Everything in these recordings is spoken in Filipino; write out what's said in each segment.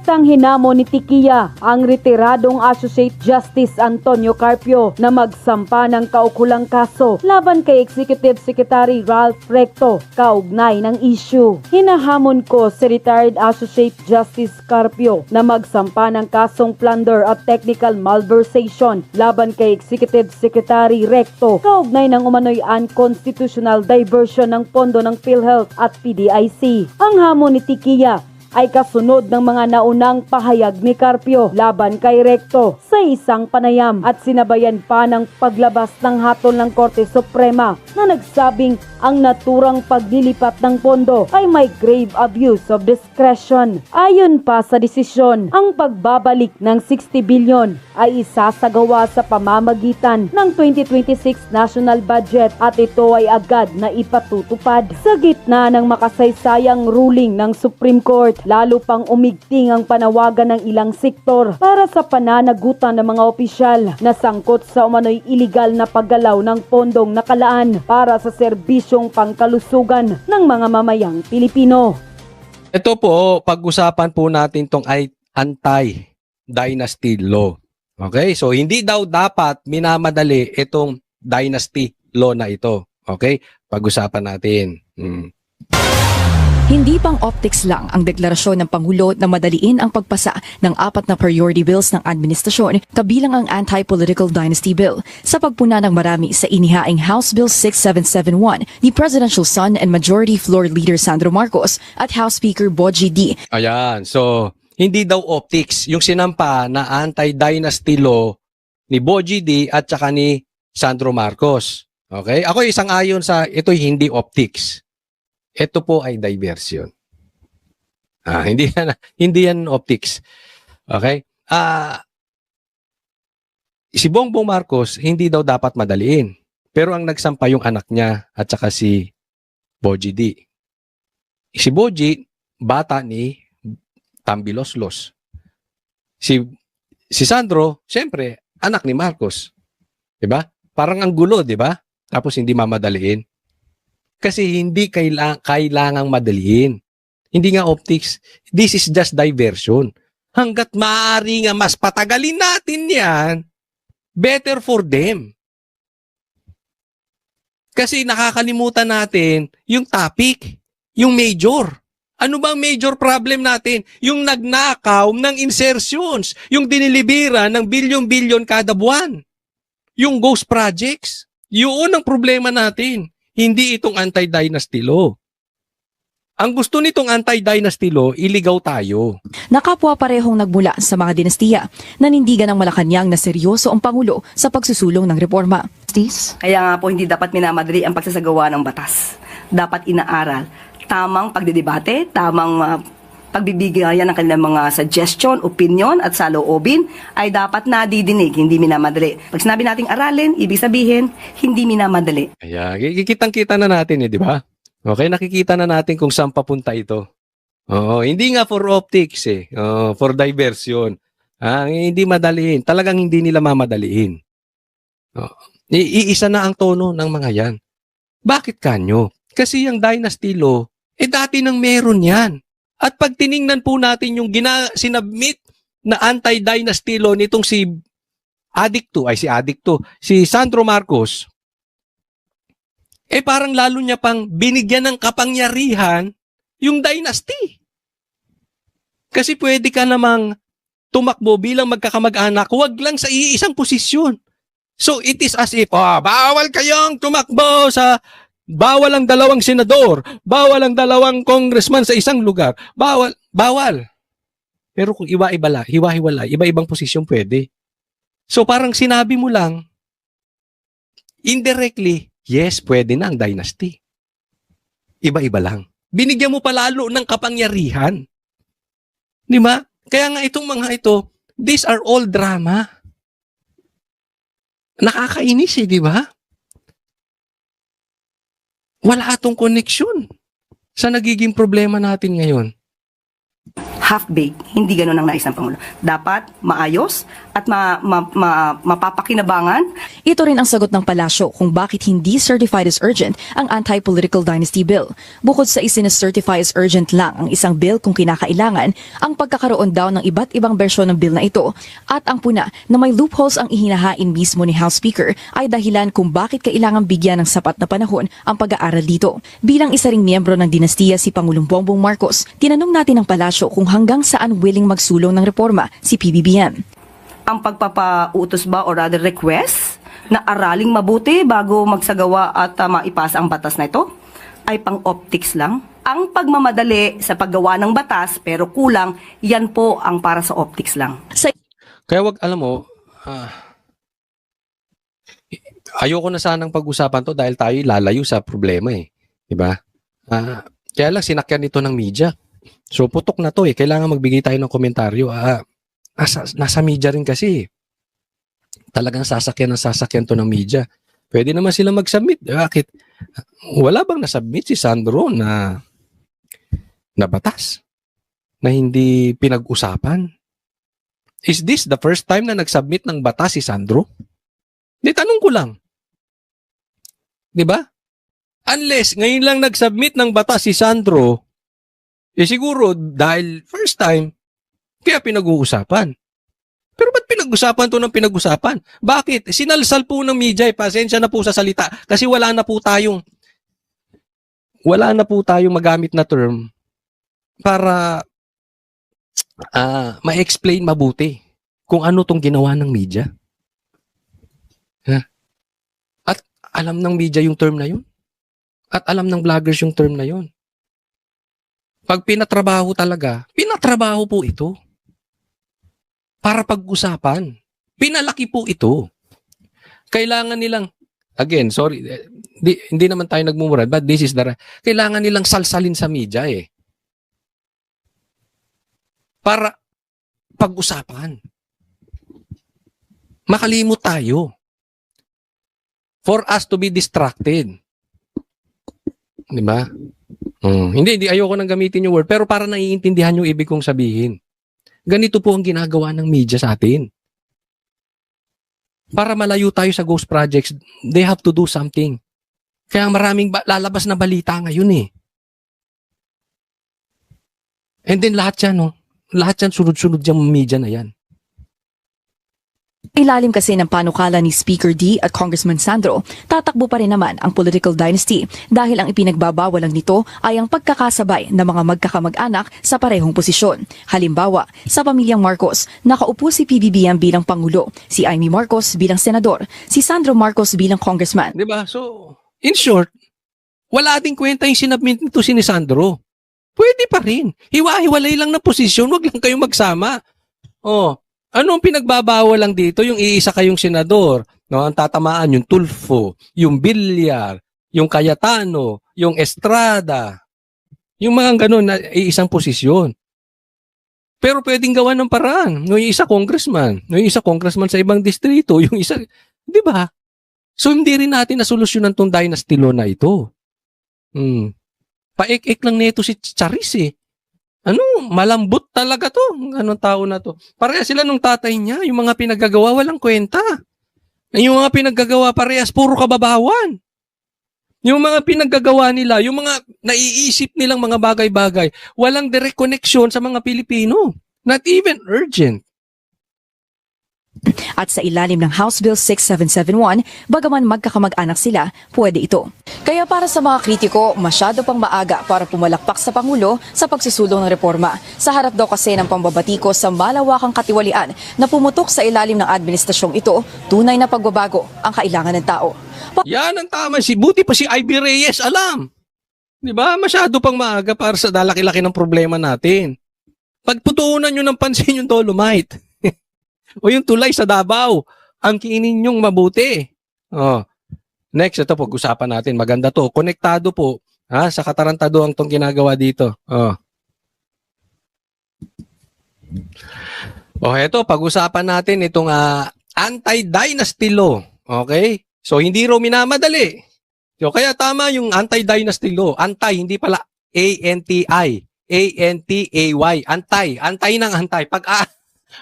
Samantang hinamon ni Tiquia ang retiradong Associate Justice Antonio Carpio na magsampa ng kaukulang kaso laban kay Executive Secretary Ralph Recto kaugnay ng issue. Hinahamon ko si retired Associate Justice Carpio na magsampa ng kasong plunder at technical malversation laban kay Executive Secretary Recto kaugnay ng umano'y unconstitutional diversion ng pondo ng PhilHealth at PDIC. Ang hamon ni Tiquia ay kasunod ng mga naunang pahayag ni Carpio laban kay Recto sa isang panayam at sinabayan pa ng paglabas ng hatol ng Korte Suprema na nagsabing ang naturang paglilipat ng pondo ay may grave abuse of discretion. Ayon pa sa desisyon, ang pagbabalik ng 60 billion ay isasagawa sa pamamagitan ng 2026 national budget at ito ay agad na ipatutupad. Sa gitna ng makasaysayang ruling ng Supreme Court, lalo pang umigting ang panawagan ng ilang sektor para sa pananagutan ng mga opisyal na sangkot sa umano'y iligal na paggalaw ng pondong nakalaan para sa serbisyong pangkalusugan ng mga mamayang Pilipino. Ito po, pag-usapan po natin tong anti-dynasty law. Okay? So, hindi daw dapat minamadali itong dynasty law na ito. Okay? Pag-usapan natin. Hindi pang optics lang ang deklarasyon ng Pangulo na madaliin ang pagpasa ng 4 na priority bills ng administrasyon kabilang ang Anti-Political Dynasty Bill sa pagpuna ng marami sa inihaing House Bill 6771 ni Presidential Son and Majority Floor Leader Sandro Marcos at House Speaker Bogie D. Ayan. So, hindi daw optics yung sinampa na anti-dynasty law ni Bogie D at saka ni Sandro Marcos. Okay? Ako isang ayon sa ito'y hindi optics. Ito po ay diversion. Hindi yan optics. Okay? Si Bongbong Marcos hindi daw dapat madaliin. Pero ang nagsampa yung anak niya at saka si Bogie D. Si Bogie, bata ni Tambiloslos. Si Sandro, siyempre, anak ni Marcos. 'Di ba? Parang ang gulo, 'di ba? Tapos hindi mamadaliin. Kasi hindi kailangang madaliin. Hindi nga optics. This is just diversion. Hanggat maaari nga mas patagalin natin yan, better for them. Kasi nakakalimutan natin yung topic, yung major. Ano ba ang major problem natin? Yung nagnakaw ng insertions, yung dinilibira ng bilyon-bilyon kada buwan. Yung ghost projects. Yun ang problema natin. Hindi itong anti-dynasty law. Ang gusto nitong anti-dynasty law, iligaw tayo. Nakapwa parehong nagmula sa mga dinastiya, nanindigan ng Malacanang na seryoso ang Pangulo sa pagsusulong ng reforma. Kaya nga po hindi dapat minamadali ang pagsasagawa ng batas. Dapat inaaral. Tamang pagdidebate, tamang pagbibigayan ng kanilang mga suggestion, opinion at saloobin ay dapat nadidinig, hindi minamadali. Pag sinabi nating aralin, ibig sabihin, hindi minamadali. Kaya, kitang-kita na natin di ba? Okay, nakikita na natin kung saan papunta ito. Hindi nga for optics for diversion. Hindi madaliin. Talagang hindi nila mamadaliin. Iisa na ang tono ng mga yan. Bakit kanyo? Kasi yung dynasty law, dati nang meron yan. At pag tiningnan po natin yung sinabmit na anti-dynasty law nitong si Sandro Marcos, parang lalo niya pang binigyan ng kapangyarihan yung dynasty. Kasi pwede ka namang tumakbo bilang magkakamag-anak, huwag lang sa iisang posisyon. So it is as if, bawal kayong tumakbo bawal ang 2 senador, bawal ang 2 congressman sa isang lugar. Bawal. Pero kung hiwa-hiwalay, iba-ibang posisyon pwede. So parang sinabi mo lang, indirectly, yes, pwede na ang dynasty. Iba-iba lang. Binigyan mo palalo ng kapangyarihan. Di ba? Kaya nga itong mga ito, these are all drama. Nakakainis di ba? Wala atong koneksyon sa nagiging problema natin ngayon. half-baked. Hindi ganun ang nais ng Pangulo. Dapat maayos at mapapakinabangan. Ito rin ang sagot ng palasyo kung bakit hindi certified as urgent ang Anti-Political Dynasty Bill. Bukod sa certify as urgent lang ang isang bill kung kinakailangan, ang pagkakaroon daw ng iba't ibang bersyon ng bill na ito at ang puna na may loopholes ang ihinahain mismo ni House Speaker ay dahilan kung bakit kailangan bigyan ng sapat na panahon ang pag-aaral dito. Bilang isa ring miyembro ng dinastiya si Pangulong Bongbong Marcos, tinanong natin ang palasyo kung hanggang saan willing magsulong ng reforma si PBBM. Ang pagpapautos ba or rather request na araling mabuti bago magsagawa at maipasa ang batas na ito ay pang-optics lang. Ang pagmamadali sa paggawa ng batas pero kulang, yan po ang para sa optics lang. Kaya wag, alam mo, ayoko na sanang pag-usapan to dahil tayo lalayo sa problema eh. Diba? Kaya lang sinakyan ito ng media. So putok na to eh. Kailangan magbigay tayo ng komentaryo. Nasa media rin kasi. Talagang sasakyan to ng media. Pwede naman sila mag-submit. Bakit? Wala bang nasubmit si Sandro na batas? Na hindi pinag-usapan? Is this the first time na nag-submit ng batas si Sandro? Di, tanong ko lang. Di ba? Unless ngayon lang nag-submit ng batas si Sandro, siguro dahil first time, kaya pinag-uusapan. Pero ba't pinag-usapan to ng pinag-usapan? Bakit? Sinalsal po ng media, pasensya na po sa salita, kasi wala na po tayong magamit na term para ma-explain mabuti kung ano tong ginawa ng media. At alam ng media yung term na yun. At alam ng vloggers yung term na yun. Pag pinatrabaho talaga, pinatrabaho po ito. Para pag-usapan. Pinalaki po ito. Kailangan nilang, again, sorry, hindi naman tayo nagmumura, but this is kailangan nilang salsalin sa media eh. Para pag-usapan. Makalimot tayo. For us to be distracted. Diba? Hindi, ayoko nang gamitin yung word, pero para naiintindihan yung ibig kong sabihin. Ganito po ang ginagawa ng media sa atin. Para malayo tayo sa ghost projects, they have to do something. Kaya maraming lalabas na balita ngayon eh. And then lahat yan, sunod-sunod yung media na yan. Ilalim kasi ng panukala ni Speaker D at Congressman Sandro, tatakbo pa rin naman ang political dynasty dahil ang ipinagbabawal lang nito ay ang pagkakasabay ng mga magkakamag-anak sa parehong posisyon. Halimbawa, sa pamilyang Marcos, nakaupo si PBBM bilang Pangulo, si Amy Marcos bilang Senador, si Sandro Marcos bilang Congressman. Diba? So, in short, wala ding kwenta yung sinabmit nito si Sandro. Pwede pa rin. Hiwa-hiwalay lang na posisyon, wag lang kayong magsama. Anong pinagbabawal lang dito? Yung iisa kayong senador, no? Ang tatamaan yung Tulfo, yung Villar, yung Cayetano, yung Estrada. Yung mga ganun na iisang posisyon. Pero pwedeng gawa ng paraan. Yung isa congressman, yung isa congressman sa ibang distrito, yung isa, di ba? So hindi rin natin nasolusyonan tong dynasty law na ito. Paik-ik lang nito si Charis eh. Malambot talaga to. Anong tao na to? Pareha sila nung tatay niya. Yung mga pinaggagawa, walang kwenta. Yung mga pinaggagawa, parehas, puro kababawan. Yung mga pinaggagawa nila, yung mga naiisip nilang mga bagay-bagay, walang direct connection sa mga Pilipino. Not even urgent. At sa ilalim ng House Bill 6771, bagaman magkakamag-anak sila, pwede ito. Kaya para sa mga kritiko, masyado pang maaga para pumalakpak sa Pangulo sa pagsusulong ng reforma. Sa harap daw kasi ng pambabatiko sa malawakang katiwalian na pumutok sa ilalim ng administrasyong ito, tunay na pagbabago ang kailangan ng tao. Yan ang tama. Buti pa si Ivy Reyes, alam. Di ba? Masyado pang maaga para sa dalaki-laki ng problema natin. Pagputuunan nyo ng pansin yung Dolomite. O yung tulay sa Davao, ang kiinin nyong mabuti. Next, ito pag-usapan natin. Maganda to. Konektado po sa katarantaduhan tong ginagawa dito. Ito, pag-usapan natin itong anti-dynasty law. Okay? So, hindi raw minamadali. So, kaya tama yung anti-dynasty law. Anti, hindi pala A-N-T-I. A-N-T-A-Y. Antay. Antay ng antay.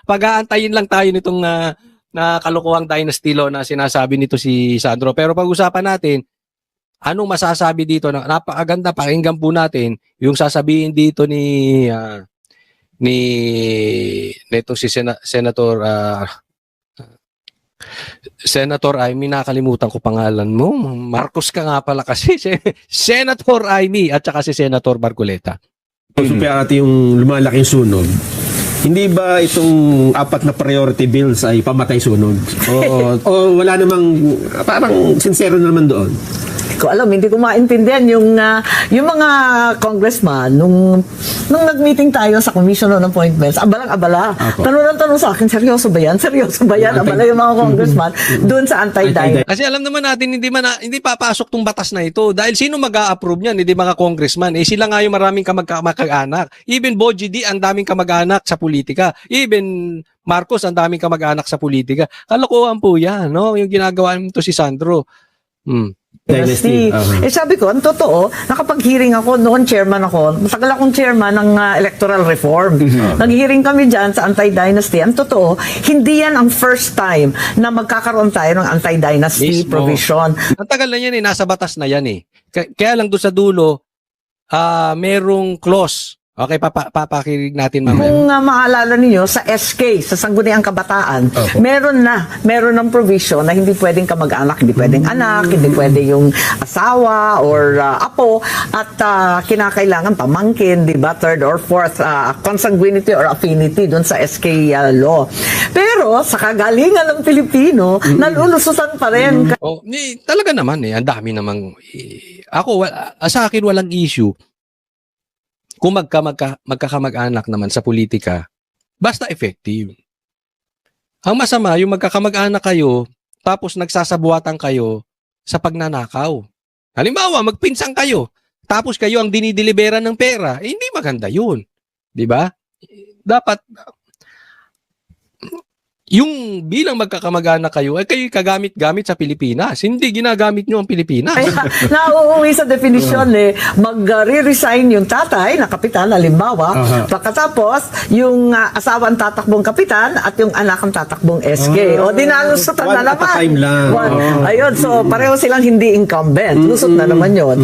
Pag-aantayin lang tayo nitong na kalokohang dynasty law na sinasabi nito si Sandro. Pero pag-usapan natin, anong masasabi dito? Napakaganda, pakinggan po natin yung sasabihin dito nito si Senator Amy, nakalimutan ko pangalan mo. Marcos ka nga pala kasi. Senator Amy at saka si Senator Marcoleta. Supiyati yung lumalaking sunog. Hindi ba itong 4 na priority bills ay pamatay sunog? O wala namang, parang sincero naman doon? Ko alam, hindi ko maintindihan yung mga congressman nung nag-meeting tayo sa Commission on Appointments, abalang-abala. Tanong sa akin, seryoso ba yan? Seryoso ba yan? Abala yung mga congressman doon sa anti-diet. Kasi alam naman natin hindi papasok tong batas na ito dahil sino mag-a-approve niyan? Hindi mga congressman. Sila nga yung maraming kamag-anak. Even Boji D, ang daming kamag-anak sa politika. Even Marcos, ang daming kamag-anak sa politika. Kalokohan po yan, no? Yung ginagawa nito si Sandro. Dynasty. Sabi ko, ang totoo, nakapag-hearing ako, noon chairman ako, matagal akong chairman ng electoral reform. Nag-hearing kami dyan sa anti-dynasty. Ang totoo, hindi yan ang first time na magkakaroon tayo ng anti-dynasty provision. Ang tagal na yan nasa batas na yan Kaya lang doon sa dulo, merong clause. Okay, papakinig natin mamaya. Kung maalala niyo sa SK, sa Sangguniang Kabataan, meron ng provision na hindi pwedeng kamag-anak, hindi pwedeng anak, hindi pwede yung asawa or apo, at kinakailangan pamangkin, di ba, third or fourth consanguinity or affinity dun sa SK law. Pero sa kagalingan ng Pilipino, nalulusutan pa rin. Talaga naman ang dami namang sa akin walang issue. Kung magkakamag-anak naman sa politika, basta effective. Ang masama, yung magkakamag-anak kayo, tapos nagsasabuatan kayo sa pagnanakaw. Halimbawa, magpinsang kayo, tapos kayo ang dinideliveran ng pera, hindi maganda yun. Diba? Dapat, yung bilang magkakamag-anak kayo, ay kayo kagamit-gamit sa Pilipinas. Hindi ginagamit nyo ang Pilipinas. Kaya nauuwi sa definisyon mag-re-resign yung tatay na kapitan, halimbawa, pagkatapos yung asawa ang tatakbong kapitan at yung anak ang tatakbong SK. O dinalusutan na naman. Time lang. Ayun, so pareho silang hindi incumbent. Lusot na naman yun.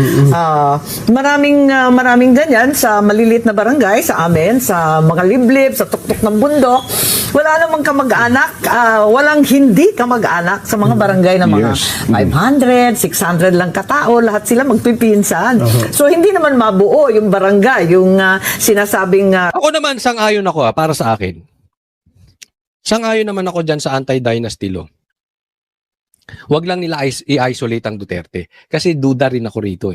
Maraming ganyan sa maliliit na barangay, sa amin, sa mga liblib, sa tuktok ng bundok. Wala namang kamag-anak, walang hindi kamag-anak sa mga barangay na mga 500, 600 lang katao, lahat sila magpipinsan. So hindi naman mabuo yung barangay, yung sinasabing... Ako naman, sang-ayon ako para sa akin. Sang-ayon naman ako dyan sa anti-dynasty law. Huwag lang nila i-isolate ang Duterte. Kasi duda rin ako rito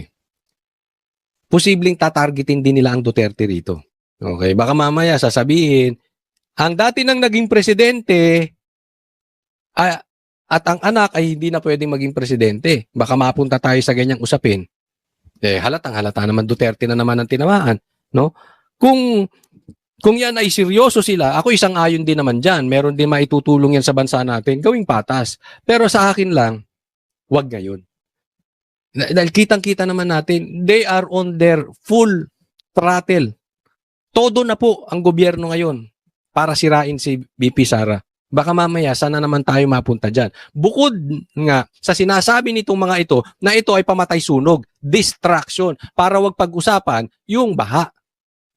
Posibleng tatargetin din nila ang Duterte rito. Okay, baka mamaya sasabihin, ang dati nang naging presidente at ang anak ay hindi na pwedeng maging presidente. Baka mapunta tayo sa ganyang usapin. Halata naman Duterte na naman ang tinamaan, no? Kung yan ay seryoso sila, ako isang ayon din naman diyan. Meron din maitutulong yan sa bansa natin, gawing patas. Pero sa akin lang, wag ngayon. Dahil kitang-kita naman natin, they are on their full throttle. Todo na po ang gobyerno ngayon para sirain si VP Sara. Baka mamaya, sana naman tayo mapunta dyan. Bukod nga sa sinasabi nitong mga ito, na ito ay pamatay sunog, distraction, para wag pag-usapan yung baha.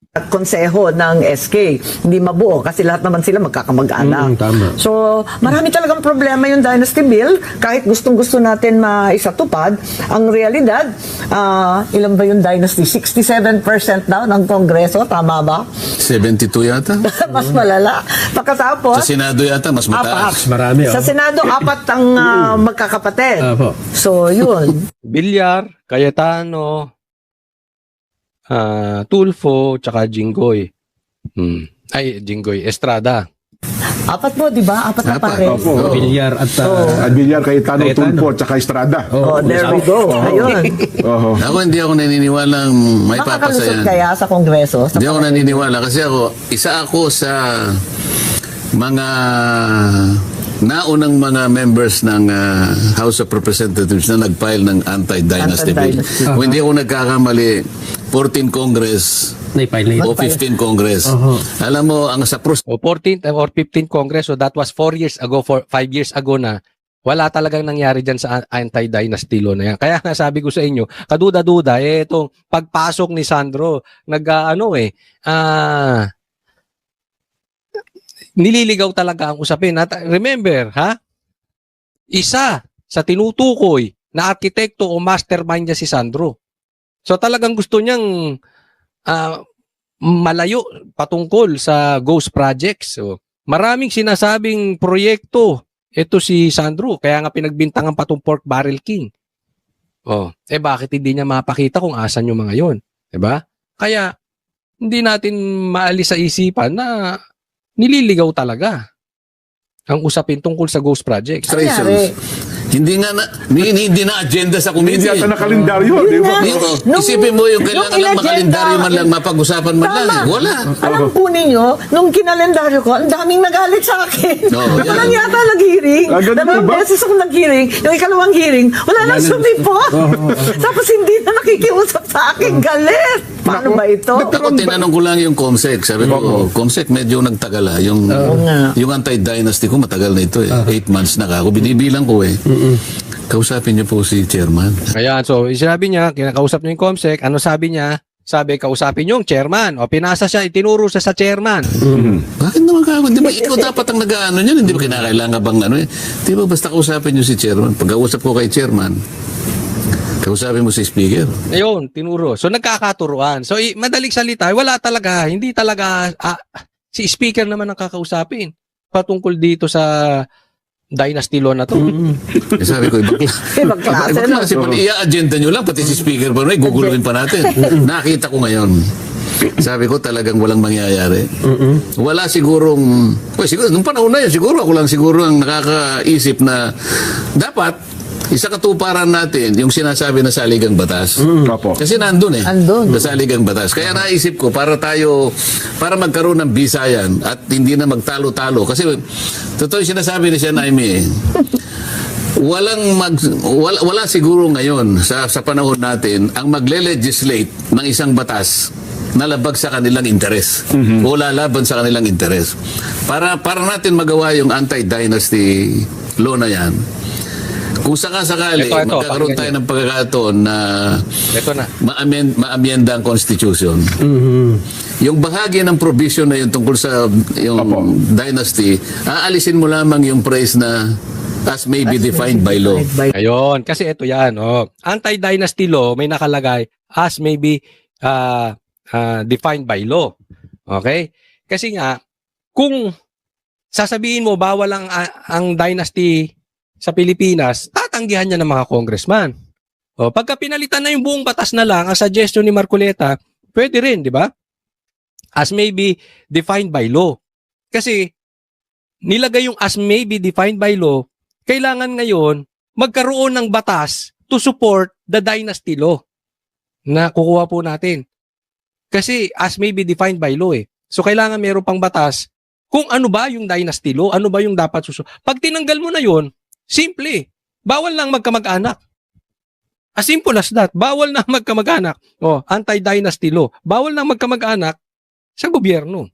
Konseho ng SK, hindi mabuo kasi lahat naman sila magkakamag-anak. Tama. So, marami talagang problema yung Dynasty Bill. Kahit gustong-gusto natin maisatupad, ang realidad, ilan ba yung Dynasty? 67% daw ng Kongreso, tama ba? 72 yata? Mas malala. Pagkatapos, Sa Senado yata, mas mataas. Marami. sa Senado, 4 ang magkakapatid. Apo. So, yun. Villar, Cayetano, Tulfo, tsaka Jinggoy. Jinggoy, Estrada. 4 mo, di ba? 4 na pare. Opo. Villar at Villar, Cayetano, Tulfo, tsaka Estrada. There we go. Ayun. Ako hindi ako naniniwala may papasa Makakalusot yan. kaya sa Kongreso? Hindi ako naniniwala kasi isa ako sa mga naunang mga members ng House of Representatives na nag-file ng anti-dynasty bill. Anti-dynasty. Kung hindi ako nagkakamali, 14 Congress Na-file na o 15 Congress. Alam mo, ang sa O 14th or 15th Congress, so that was 4 years ago, 5 years ago na, wala talagang nangyari dyan sa anti-dynasty law na yan. Kaya nga sabi ko sa inyo, kaduda-duda, itong pagpasok ni Sandro, nililigaw talaga ang usapin. At remember, isa sa tinutukoy na arkitekto o mastermind niya si Sandro. So talagang gusto niyang malayo patungkol sa ghost projects. So, maraming sinasabing proyekto ito si Sandro, kaya nga pinagbintangan pa tong Pork Barrel King. Bakit hindi niya mapakita kung asan yung mga yon, 'di ba? Kaya hindi natin maalis sa isipan na nililigaw talaga ang usapin tungkol sa ghost projects. Hindi na agenda sa Hindi committee. yata na kalendaryo, di ba? Isipin mo yung kailangan lang makalendaryo man lang, mapag-usapan man lang. Wala. Alam po ninyo, nung kinalendaryo ko, ang daming nagalit sa akin. Walang yata nag-hearing. Ganun Dalawang ba? beses ako nag-hearing. Yung ikalawang hearing, wala nang sumipot. Tapos hindi na nakikiusap sa akin. Galit. Paano ba ito? Ako tinanong ko lang yung COMSEC. Sabi ko, COMSEC medyo nagtagal yung anti-dynasty ko matagal na ito 8 months na ako. Binibilang ko Kausapin niyo po si chairman. Ayan, so sinabi niya, kinakausap niya yung COMSEC, ano sabi niya? Sabi, kausapin niyo yung chairman. Pinasa siya, itinuro siya sa chairman. Bakit naman ka? Di ba ikaw dapat ang nag-ano niyan? Hindi ba kinakailangan bang Di ba basta kausapin niyo si chairman? Pag-kausap ko kay chairman, kausapin mo si speaker. Ayun, tinuro. So nagkakaturuan. So madaling salita, wala talaga, hindi talaga si speaker naman ang kakausapin patungkol dito sa dynasty law na to. Sabi ko, ibang klase. Pag i-agenda nyo lang, pati si speaker pa guguluhin pa natin. Nakita ko ngayon. Sabi ko talagang walang mangyayari. Wala sigurong, siguro, nung panahon na yun, siguro ako lang siguro ang nakakaisip na dapat isa katuparan natin yung sinasabi na saligang batas. Kasi nandun sa saligang batas. Kaya naisip ko, para magkaroon ng bisayan at hindi na magtalo-talo. Kasi totoo yung sinasabi ni Siya Naimi wala siguro ngayon sa panahon natin ang magle-legislate ng isang batas na labag sa kanilang interes o lalaban sa kanilang interes. Para natin magawa yung anti-dynasty law na yan, kung sakasakali magkakaroon tayo ng pagkakataon na ma-amyenda ang Constitution, yung bahagi ng provision na yun tungkol sa yung dynasty, aalisin mo lamang yung phrase na as may be defined by law. Ayun, kasi ito yan. Anti-dynasty law, may nakalagay as may be defined by law. Okay? Kasi nga, kung sasabihin mo bawal ang dynasty sa Pilipinas, tatanggihan niya ng mga congressman. Pagka pinalitan na yung buong batas na lang, ang suggestion ni Marcoleta, pwede rin, di ba? As may be defined by law. Kasi, nilagay yung as may be defined by law, kailangan ngayon magkaroon ng batas to support the dynasty law na kukuha po natin. Kasi as may be defined by law So, kailangan meron pang batas kung ano ba yung dynasty law, ano ba yung dapat susunod. Pag tinanggal mo na yon, simple. Bawal lang magkamag-anak. As simple as that. Bawal na magkamag-anak. Anti-dynasty law. Bawal na magkamag-anak sa gobyerno.